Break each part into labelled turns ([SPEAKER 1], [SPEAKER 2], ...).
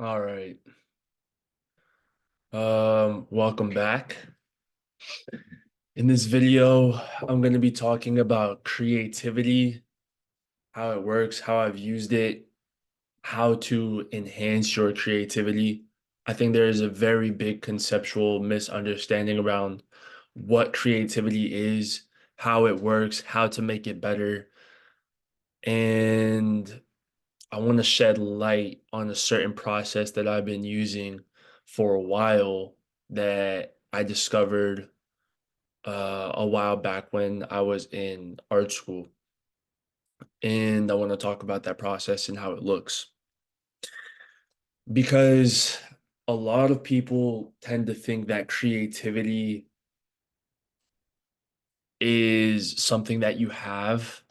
[SPEAKER 1] All right. Welcome back. In this video, I'm going to be talking about creativity, how it works, how I've used it, how to enhance your creativity. I think there is a very big conceptual misunderstanding around what creativity is, how it works, how to make it better. And I want to shed light on a certain process that I've been using for a while that I discovered a while back when I was in art school. And I want to talk about that process and how it looks. Because a lot of people tend to think that creativity is something that you have,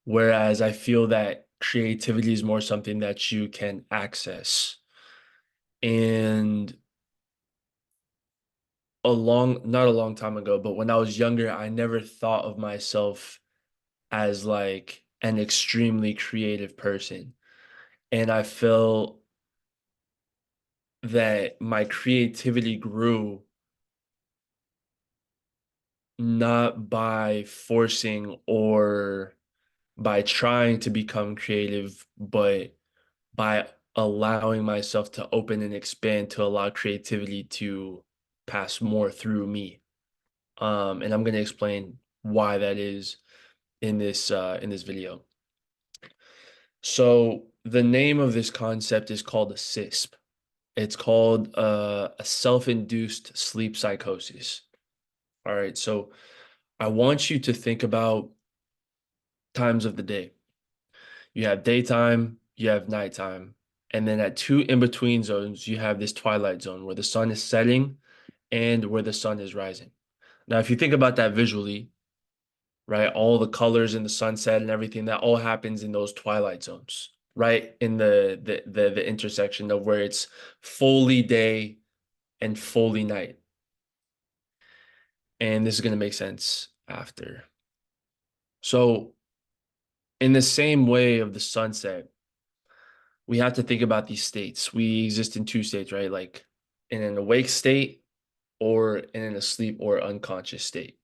[SPEAKER 1] whereas I feel that creativity is more something that you can access. And not a long time ago, but when I was younger, I never thought of myself as like an extremely creative person. And I felt that my creativity grew not by forcing or by trying to become creative, but by allowing myself to open and expand to allow creativity to pass more through me. And I'm going to explain why that is in this video. So the name of this concept is called a SISP. It's called a self-induced sleep psychosis. All right, so I want you to think about times of the day. You have daytime, you have nighttime, and then at two in-between zones, you have this twilight zone where the sun is setting and where the sun is rising. Now, if you think about that visually, right, all the colors in the sunset and everything, that all happens in those twilight zones, right? In the intersection of where it's fully day and fully night. And this is going to make sense after. So, in the same way of the sunset, we have to think about these states. We exist in two states, right? Like in an awake state or in an asleep or unconscious state.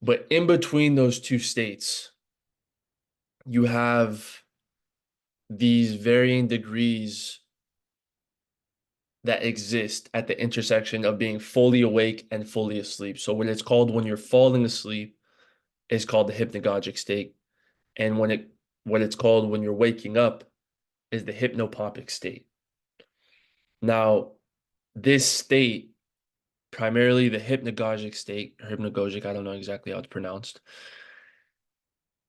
[SPEAKER 1] But in between those two states, you have these varying degrees that exist at the intersection of being fully awake and fully asleep. So what it's called when you're falling asleep is called the hypnagogic state. And what it's called when you're waking up is the hypnopompic state. Now, this state, primarily the hypnagogic state, or hypnagogic, I don't know exactly how it's pronounced,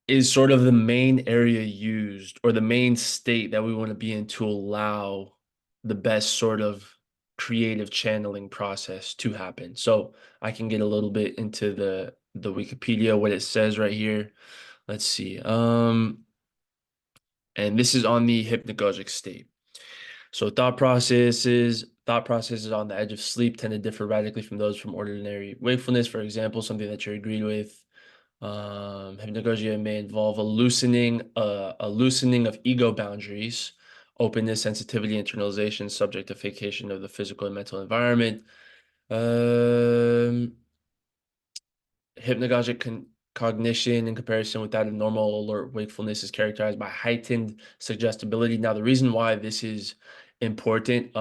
[SPEAKER 1] is sort of the main area used or the main state that we want to be in to allow the best sort of creative channeling process to happen. So I can get a little bit into the Wikipedia, what it says right here. Let's see. And this is on the hypnagogic state. So thought processes on the edge of sleep tend to differ radically from those from ordinary wakefulness. For example, something that you're agreed with. Hypnagogia may involve a loosening of ego boundaries, openness, sensitivity, internalization, subjectification of the physical and mental environment. Um, Hypnagogic cognition in comparison with that of normal alert wakefulness is characterized by heightened suggestibility. Now, the reason why this is important,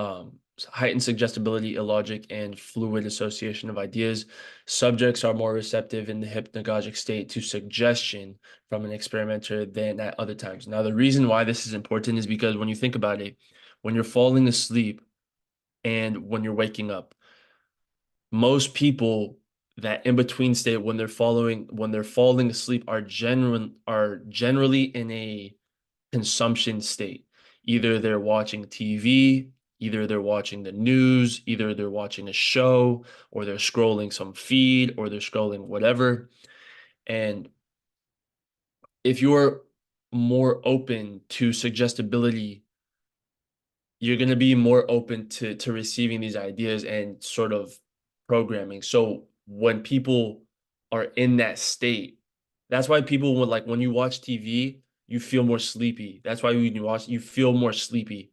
[SPEAKER 1] heightened suggestibility, illogic, and fluid association of ideas. Subjects are more receptive in the hypnagogic state to suggestion from an experimenter than at other times. Now, the reason why this is important is because when you think about it, when you're falling asleep and when you're waking up, most people that in between state when they're falling asleep are generally in a consumption state. Either they're watching TV, either they're watching the news, either they're watching a show, or they're scrolling some feed, or they're scrolling whatever. And if you're more open to suggestibility, you're going to be more open to receiving these ideas and sort of programming. So when people are in that state, that's why people would like when you watch TV, you feel more sleepy. That's why when you watch, you feel more sleepy.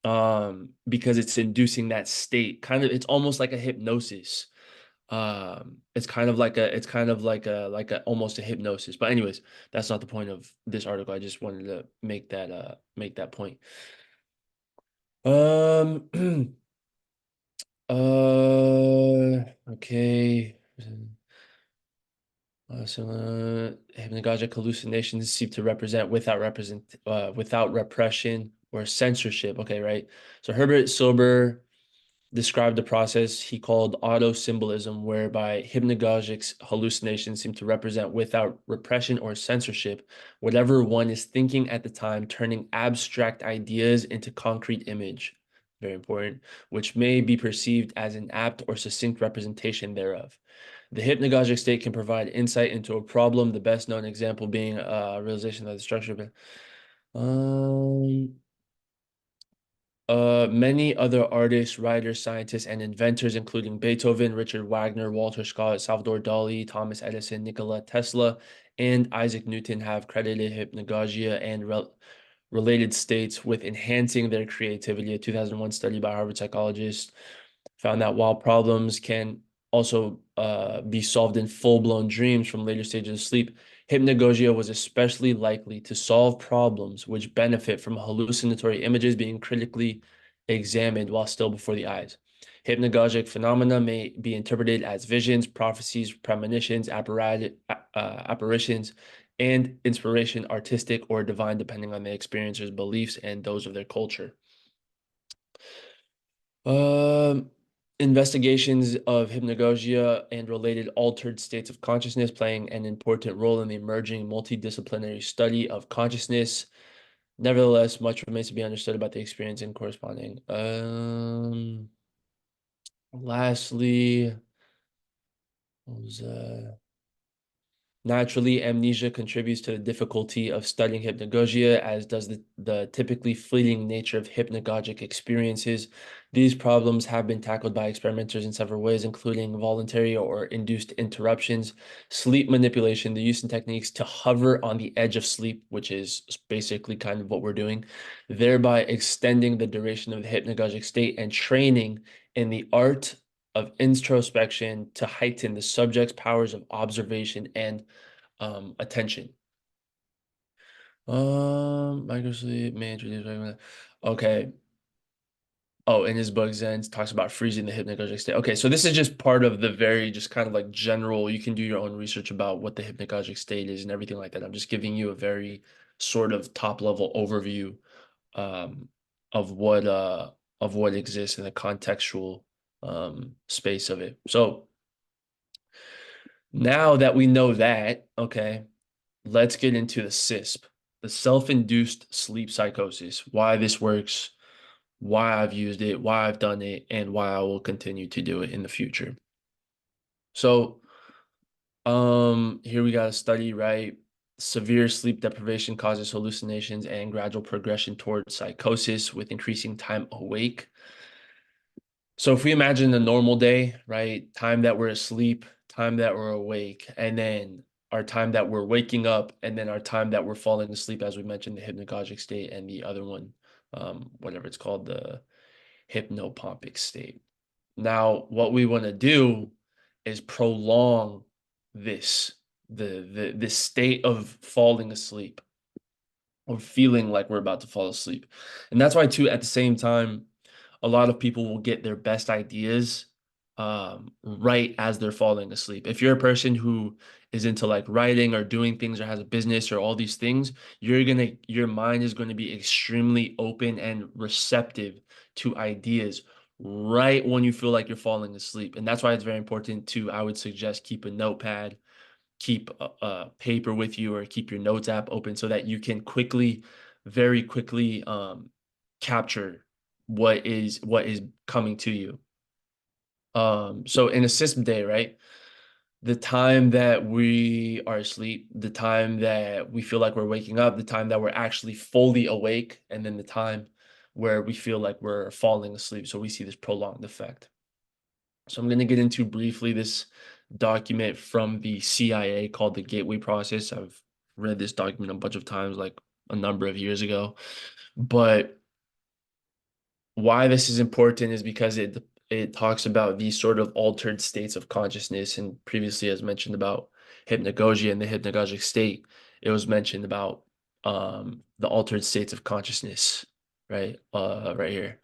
[SPEAKER 1] Because it's inducing that state. Kind of, it's almost like a hypnosis. It's kind of like a almost a hypnosis. But anyways, that's not the point of this article. I just wanted to make that point. Um, okay. Hypnagogic hallucinations seem to represent without repression or censorship. Okay, right. So Herbert Silber described the process he called auto-symbolism, whereby hypnagogic hallucinations seem to represent without repression or censorship whatever one is thinking at the time, turning abstract ideas into concrete image. Very important, which may be perceived as an apt or succinct representation thereof. The hypnagogic state can provide insight into a problem, the best known example being realization of the structure. Um, Many other artists, writers, scientists, and inventors, including Beethoven, Richard Wagner, Walter Scott, Salvador Dali, Thomas Edison, Nikola Tesla, and Isaac Newton, have credited hypnagogia and related states with enhancing their creativity. A 2001 study by Harvard psychologists found that while problems can also be solved in full-blown dreams from later stages of sleep, hypnagogia was especially likely to solve problems which benefit from hallucinatory images being critically examined while still before the eyes. Hypnagogic phenomena may be interpreted as visions, prophecies, premonitions, apparitions, and inspiration, artistic or divine, depending on the experiencer's beliefs and those of their culture. Um, Investigations of hypnagogia and related altered states of consciousness playing an important role in the emerging multidisciplinary study of consciousness. Nevertheless, much remains to be understood about the experience and corresponding. Lastly, what was Naturally, amnesia contributes to the difficulty of studying hypnagogia, as does the typically fleeting nature of hypnagogic experiences. These problems have been tackled by experimenters in several ways, including voluntary or induced interruptions, sleep manipulation, the use of techniques to hover on the edge of sleep, which is basically kind of what we're doing, thereby extending the duration of the hypnagogic state, and training in the art of introspection to heighten the subject's powers of observation and attention. Microsleep may introduce okay. Oh, in his book Zen talks about freezing the hypnagogic state. Okay, so this is just part of the very just kind of like general, you can do your own research about what the hypnagogic state is and everything like that. I'm just giving you a very sort of top level overview um of what uh of what exists in the contextual space of it. So now that we know that, okay, let's get into the SISP, the self-induced sleep psychosis, why this works, why I've used it, why I've done it, and why I will continue to do it in the future. So, here we got a study, right? Severe sleep deprivation causes hallucinations and gradual progression towards psychosis with increasing time awake. So if we imagine a normal day, right? Time that we're asleep, time that we're awake, and then our time that we're waking up, and then our time that we're falling asleep, as we mentioned, the hypnagogic state, and the other one, whatever it's called, the hypnopompic state. Now, what we want to do is prolong this, this state of falling asleep or feeling like we're about to fall asleep. And that's why too, at the same time, a lot of people will get their best ideas right as they're falling asleep. If you're a person who is into like writing or doing things or has a business or all these things, your mind is going to be extremely open and receptive to ideas right when you feel like you're falling asleep. And that's why it's very important to, I would suggest, keep a notepad, keep a paper with you, or keep your notes app open so that you can very quickly capture what is coming to you. So in a system day, right? The time that we are asleep, the time that we feel like we're waking up, the time that we're actually fully awake, and then the time where we feel like we're falling asleep. So we see this prolonged effect. So I'm going to get into briefly this document from the CIA called the Gateway Process. I've read this document a bunch of times, like a number of years ago. But why this is important is because it talks about these sort of altered states of consciousness, and previously, as mentioned about hypnagogia and the hypnagogic state, it was mentioned about the altered states of consciousness, right? Right here.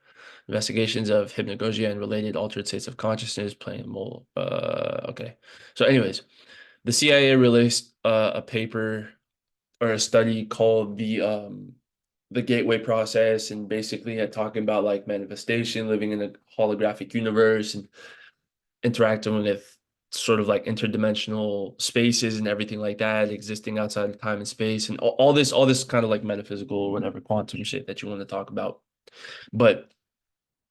[SPEAKER 1] Investigations of hypnagogia and related altered states of consciousness playing a role. Okay. So, anyways, the CIA released a paper or a study called the gateway process, and basically had talking about like manifestation, living in a holographic universe, and interacting with sort of like interdimensional spaces and everything like that, existing outside of time and space, and all this kind of like metaphysical or whatever quantum shit that you want to talk about. But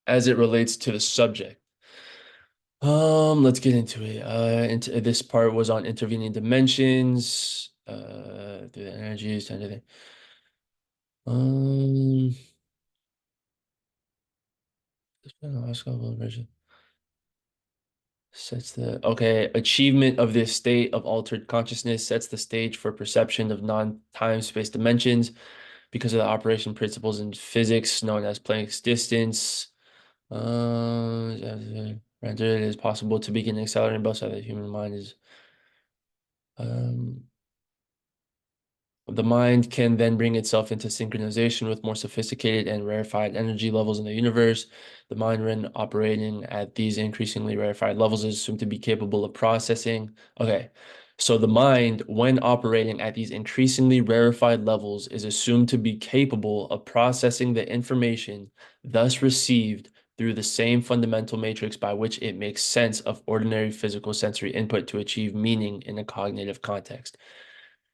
[SPEAKER 1] as it relates to the subject, let's get into it. Into this part was on intervening dimensions, through the energies, kind of thing. Um, version sets the okay achievement of this state of altered consciousness sets the stage for perception of non-time space dimensions because of the operation principles in physics known as Planck's distance. Rendered it is possible to begin accelerating both sides of the human mind is um the mind can then bring itself into synchronization with more sophisticated and rarefied energy levels in the universe. The mind, when operating at these increasingly rarefied levels, is assumed to be capable of processing. Okay, so the mind, when operating at these increasingly rarefied levels, is assumed to be capable of processing the information thus received through the same fundamental matrix by which it makes sense of ordinary physical sensory input to achieve meaning in a cognitive context.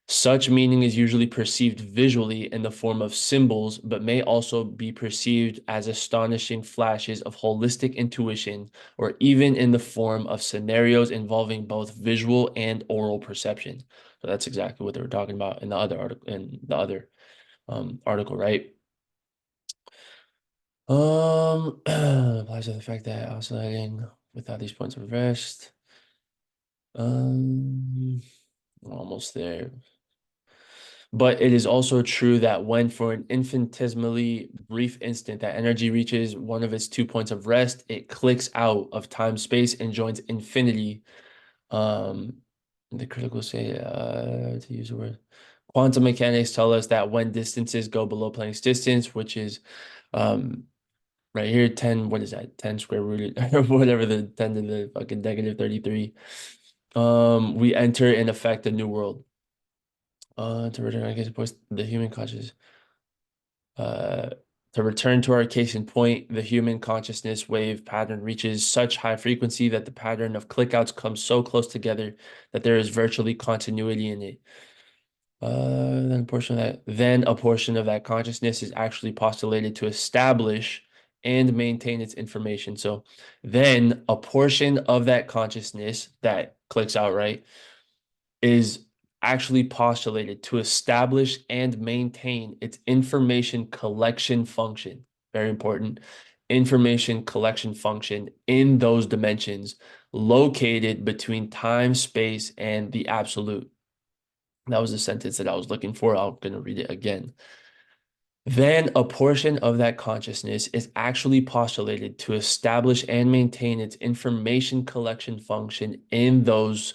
[SPEAKER 1] Such meaning is usually perceived visually in the form of symbols, but may also be perceived as astonishing flashes of holistic intuition, or even in the form of scenarios involving both visual and oral perception. So that's exactly what they were talking about in the other article, article, right? Applies to the fact that oscillating without these points of rest. Um, almost there. But it is also true that when, for an infinitesimally brief instant, that energy reaches one of its 2 points of rest, it clicks out of time space and joins infinity. Um, the critical state, to use the word, quantum mechanics tell us that when distances go below Planck's distance, which is um, right here, 10, what is that? 10 square rooted, or whatever, the 10 to the fucking negative 33. We enter in effect a new world. To return our case in point, the human consciousness. Uh, to return to our case in point, the human consciousness wave pattern reaches such high frequency that the pattern of clickouts comes so close together that there is virtually continuity in it. Then a portion of that consciousness is actually postulated to establish and maintain its information. So then a portion of that consciousness that clicks out, right, is actually postulated to establish and maintain its information collection function. Very important. Information collection function in those dimensions located between time, space, and the absolute. That was the sentence that I was looking for. I'm going to read it again. Then a portion of that consciousness is actually postulated to establish and maintain its information collection function in those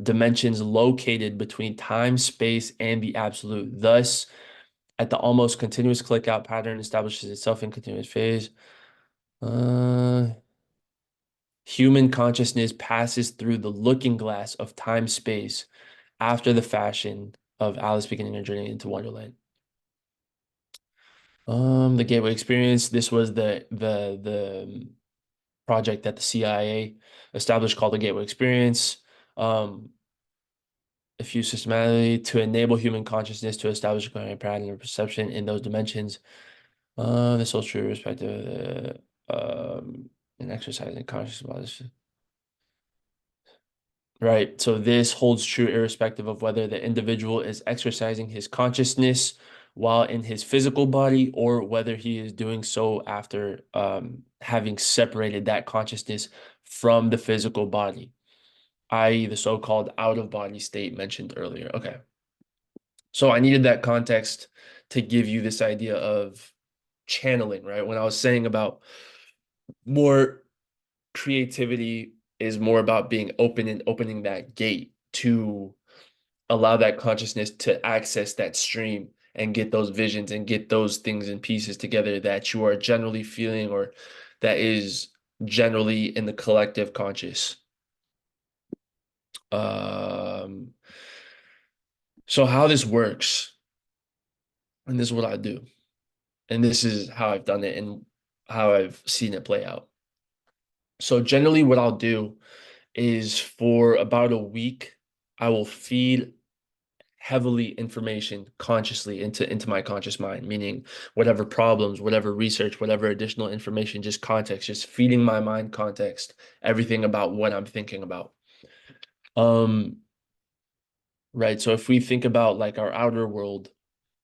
[SPEAKER 1] dimensions located between time, space, and the absolute. Thus, at the almost continuous click out pattern establishes itself in continuous phase. Human consciousness passes through the looking glass of time space after the fashion of Alice beginning her journey into Wonderland. The Gateway Experience. This was the project that the CIA established called the Gateway Experience. If used systematically to enable human consciousness to establish a coherent pattern of perception in those dimensions. This holds true respective in exercising consciousness about this. Right. So this holds true irrespective of whether the individual is exercising his consciousness while in his physical body, or whether he is doing so after having separated that consciousness from the physical body, i.e., the so-called out-of-body state mentioned earlier. Okay. So I needed that context to give you this idea of channeling, right? When I was saying about more creativity is more about being open and opening that gate to allow that consciousness to access that stream and get those visions and get those things and pieces together that you are generally feeling or that is generally in the collective conscious. Um, so how this works, and this is what I do, and this is how I've done it and how I've seen it play out. So generally what I'll do is for about a week, I will feed heavily information consciously into my conscious mind, meaning whatever problems, whatever research, whatever additional information, just context, just feeding my mind context, everything about what I'm thinking about. Um, right. So if we think about like our outer world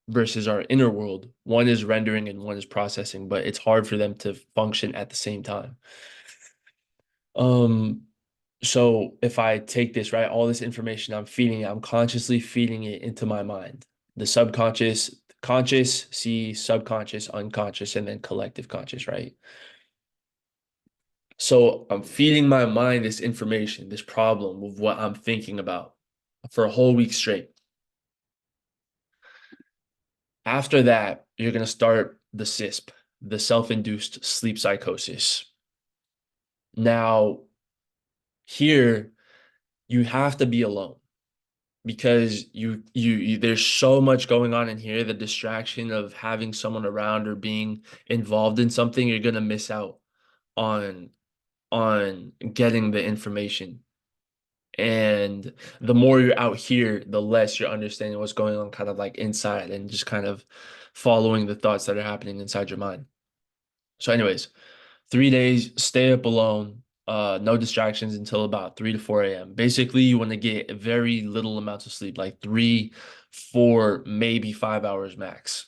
[SPEAKER 1] versus our inner world, one is rendering and one is processing, but it's hard for them to function at the same time. Um, So if I take this, right, all this information I'm feeding it, I'm consciously feeding it into my mind. The subconscious, conscious, see, subconscious, unconscious, and then collective conscious, right? So I'm feeding my mind this information, this problem of what I'm thinking about for a whole week straight. After that, you're going to start the S.I.S.P, the self-induced sleep psychosis. Now, here, you have to be alone, because there's so much going on in here, the distraction of having someone around or being involved in something, you're gonna miss out on getting the information. And the more you're out here, the less you're understanding what's going on kind of like inside and just kind of following the thoughts that are happening inside your mind. So anyways, 3 days, stay up alone, no distractions until about 3 to 4 a.m. Basically, you want to get very little amounts of sleep, like 3, 4, maybe 5 hours max.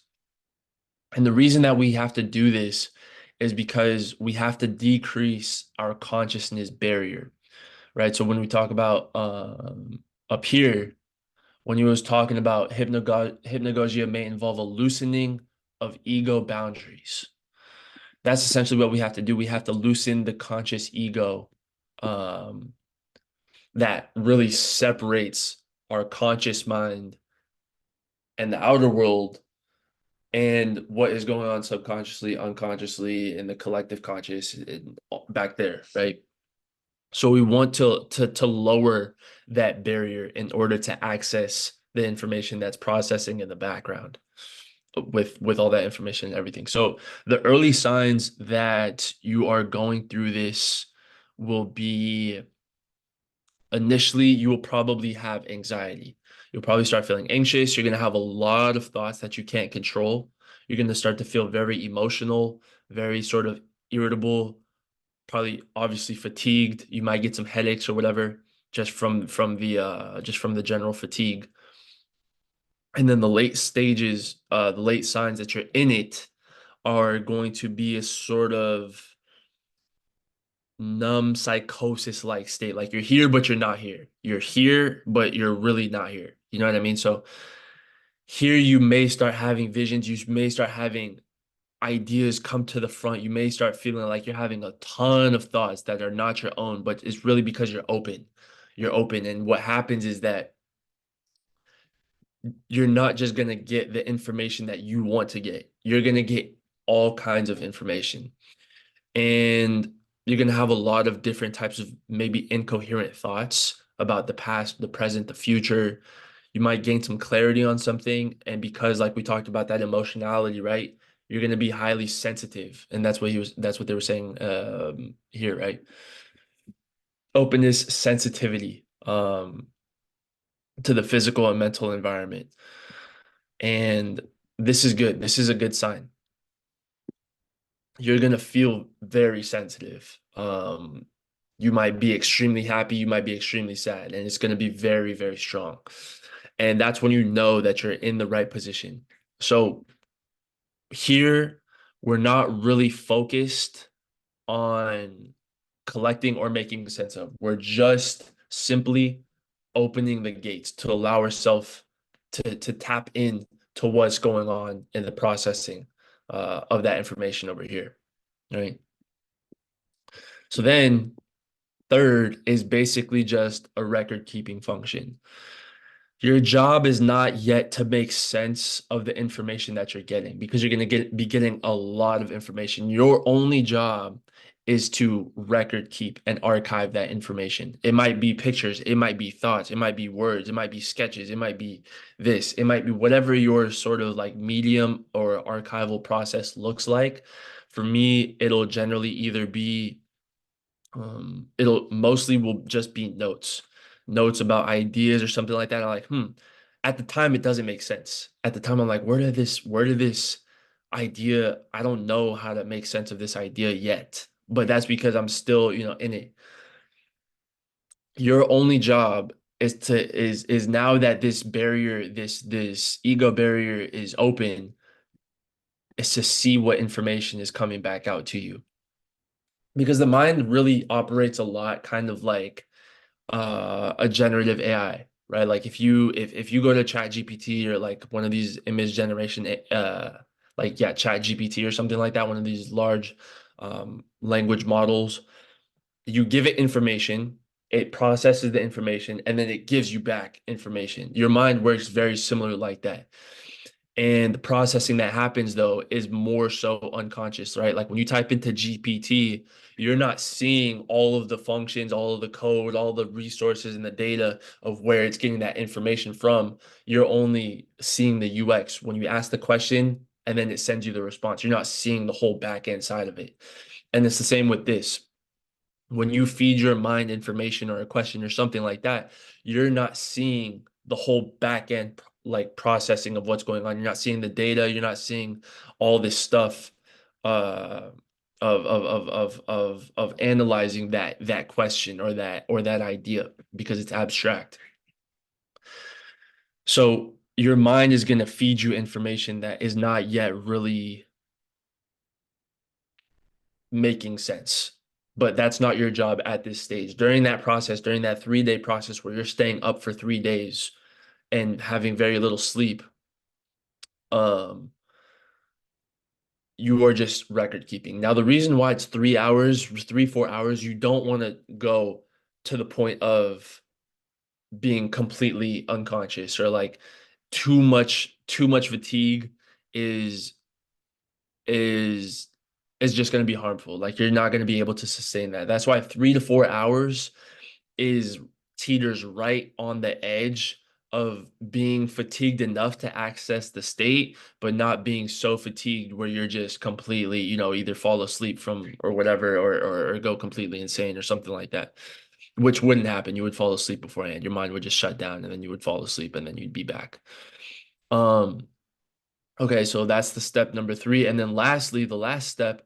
[SPEAKER 1] And the reason that we have to do this is because we have to decrease our consciousness barrier, right? So when we talk about up here, when you was talking about hypnagogia may involve a loosening of ego boundaries. That's essentially what we have to do. We have to loosen the conscious ego, um, that really separates our conscious mind and the outer world and what is going on subconsciously, unconsciously, in the collective conscious and back there, right? So we want to lower that barrier in order to access the information that's processing in the background with all that information and everything. So the early signs that you are going through this will be, initially you will probably have anxiety. You'll probably start feeling anxious. You're going to have a lot of thoughts that you can't control. You're going to start to feel very emotional, very sort of irritable, probably obviously fatigued. You might get some headaches or whatever just from the general fatigue. And then the late stages, the late signs that you're in it are going to be a sort of numb psychosis like state. Like you're here, but you're not here. You're here, but you're really not here. You know what I mean? So here you may start having visions. You may start having ideas come to the front. You may start feeling like you're having a ton of thoughts that are not your own, but it's really because you're open. You're open. And what happens is that you're not just going to get the information that you want to get. You're going to get all kinds of information. And you're going to have a lot of different types of maybe incoherent thoughts about the past, the present, the future. You might gain some clarity on something. And because, like we talked about, that emotionality, right? You're going to be highly sensitive. And that's what they were saying here, right? Openness, sensitivity to the physical and mental environment. And this is good. This is a good sign. You're gonna feel very sensitive. You might be extremely happy, you might be extremely sad, and it's gonna be very, very strong. And that's when you know that you're in the right position. So here, we're not really focused on collecting or making sense of. We're just simply opening the gates to allow ourselves to tap in to what's going on in the processing of that information over here, right? So then third is basically just a record keeping function. Your job is not yet to make sense of the information that you're getting because you're going to be getting a lot of information. Your only job is to record keep and archive that information. It might be pictures, it might be thoughts, it might be words, it might be sketches, it might be this, it might be whatever your sort of like medium or archival process looks like. For me, it'll generally either be it'll mostly will just be notes about ideas or something like that. I'm like, at the time it doesn't make sense. At the time I'm like, where did this idea, I don't know how to make sense of this idea yet, but that's because I'm still, in it. Your only job is now that this barrier, this ego barrier is open, is to see what information is coming back out to you, because the mind really operates a lot kind of like a generative AI, right? Like if you go to Chat GPT or like one of these image generation like yeah, Chat GPT or something like that, one of these large language models, you give it information, it processes the information, and then it gives you back information. Your mind works very similar like that. And the processing that happens though is more so unconscious, right? Like when you type into GPT, you're not seeing all of the functions, all of the code, all the resources and the data of where it's getting that information from. You're only seeing the UX when you ask the question and then it sends you the response. You're not seeing the whole back end side of it. And it's the same with this. When you feed your mind information or a question or something like that, you're not seeing the whole back end like processing of what's going on. You're not seeing the data. You're not seeing all this stuff uh, of analyzing that question or that idea because it's abstract. So your mind is going to feed you information that is not yet really making sense. But that's not your job at this stage. During that process, during that 3-day process where you're staying up for 3 days and having very little sleep, um, you are just record keeping. Now, the reason why it's 3 hours, 4 hours, you don't want to go to the point of being completely unconscious or like too much fatigue is is is just going to be harmful. Like you're not going to be able to sustain that. That's why 3 to 4 hours is teeters right on the edge of being fatigued enough to access the state, but not being so fatigued where you're just completely, either fall asleep from or whatever, or go completely insane or something like that, which wouldn't happen. You would fall asleep beforehand. Your mind would just shut down and then you would fall asleep and then you'd be back. Um, Okay, so that's the step number three. And then lastly, the last step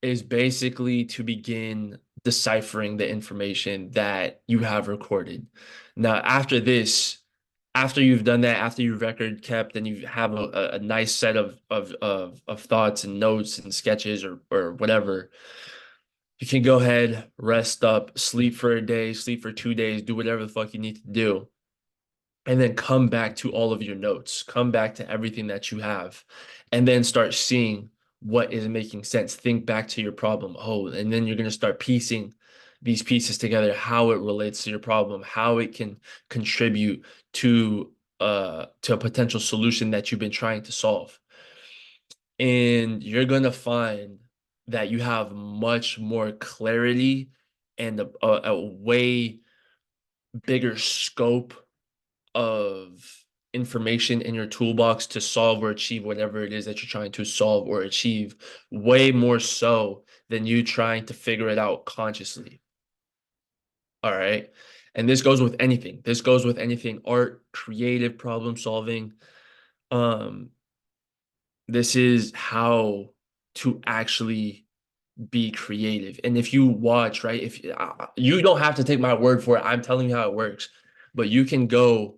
[SPEAKER 1] is basically to begin deciphering the information that you have recorded. Now, after this, after you've done that, after you've record kept and you have a nice set of thoughts and notes and sketches or whatever, you can go ahead, rest up, sleep for a day, sleep for 2 days, do whatever the fuck you need to do, and then come back to all of your notes, come back to everything that you have, and then start seeing what is making sense. Think back to your problem. Oh, and then you're going to start piecing these pieces together, how it relates to your problem, how it can contribute to a potential solution that you've been trying to solve. And you're going to find that you have much more clarity and a way bigger scope of information in your toolbox to solve or achieve whatever it is that you're trying to solve or achieve, way more so than you trying to figure it out consciously. All right. And this goes with anything. This goes with anything, art, creative problem solving. Um, this is how to actually be creative. And if you watch, right, if you don't have to take my word for it, I'm telling you how it works, but you can go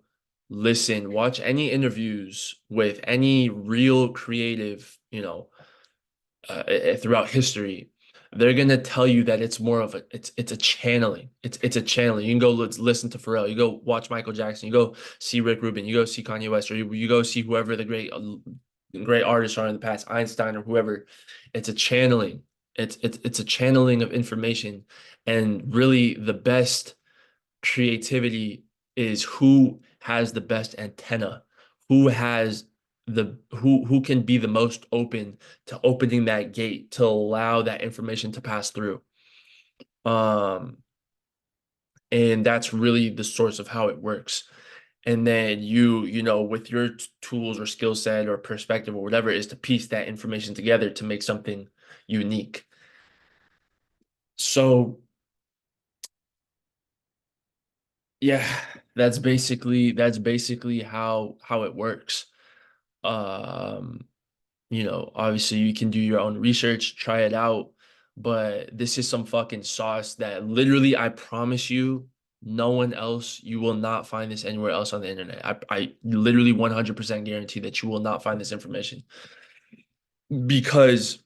[SPEAKER 1] listen, watch any interviews with any real creative, throughout history. they're gonna tell you that it's more of a it's a channeling. It's a channeling. You can go listen to Pharrell. You go watch Michael Jackson. You go see Rick Rubin. You go see Kanye West, or you go see whoever the great artists are in the past, Einstein or whoever. It's a channeling. It's a channeling of information, and really the best creativity is who has the best antenna, who has who can be the most open to opening that gate to allow that information to pass through. Um, and that's really the source of how it works. And then you know, with your tools or skill set or perspective or whatever it is to piece that information together to make something unique. So yeah, that's basically how it works. Um, you know, obviously you can do your own research, try it out, but this is some fucking sauce that literally I promise you, no one else, you will not find this anywhere else on the internet. I literally 100% guarantee that you will not find this information because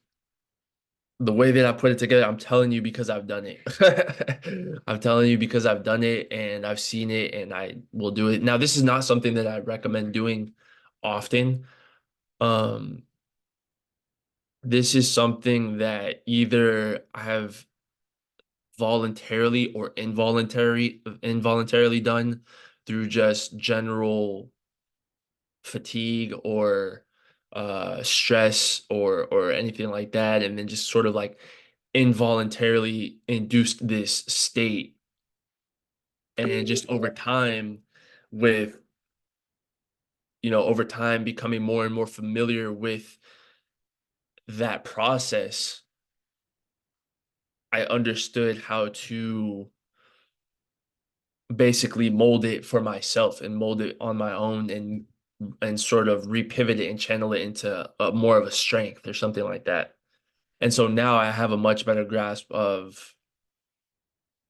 [SPEAKER 1] the way that I put it together, I'm telling you because I've done it. I'm telling you because I've done it and I've seen it and I will do it. Now, this is not something that I recommend doing often. Um, this is something that either I have voluntarily or involuntarily done through just general fatigue or stress or anything like that, and then just sort of like involuntarily induced this state, and just over time with over time becoming more and more familiar with that process, I understood how to basically mold it for myself and mold it on my own and sort of repivot it and channel it into more of a strength or something like that. And so now I have a much better grasp of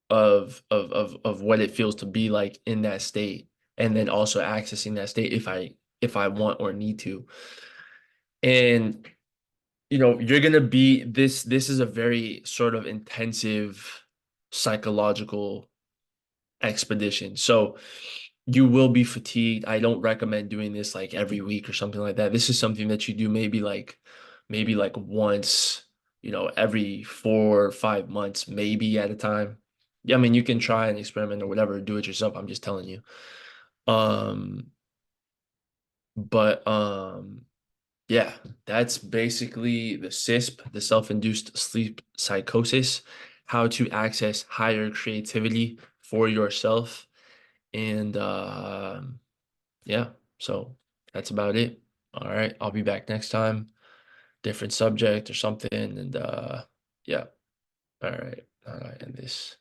[SPEAKER 1] what it feels to be like in that state, and then also accessing that state if I want or need to. And you're gonna be this is a very sort of intensive psychological expedition. So you will be fatigued. I don't recommend doing this like every week or something like that. This is something that you do maybe like once, every 4 or 5 months, maybe at a time. Yeah, I mean you can try and experiment or whatever, do it yourself. I'm just telling you. Um, but yeah, that's basically the SISP, the self-induced sleep psychosis, how to access higher creativity for yourself. And yeah, so that's about it. All right, I'll be back next time, different subject or something. And yeah, all right, end this.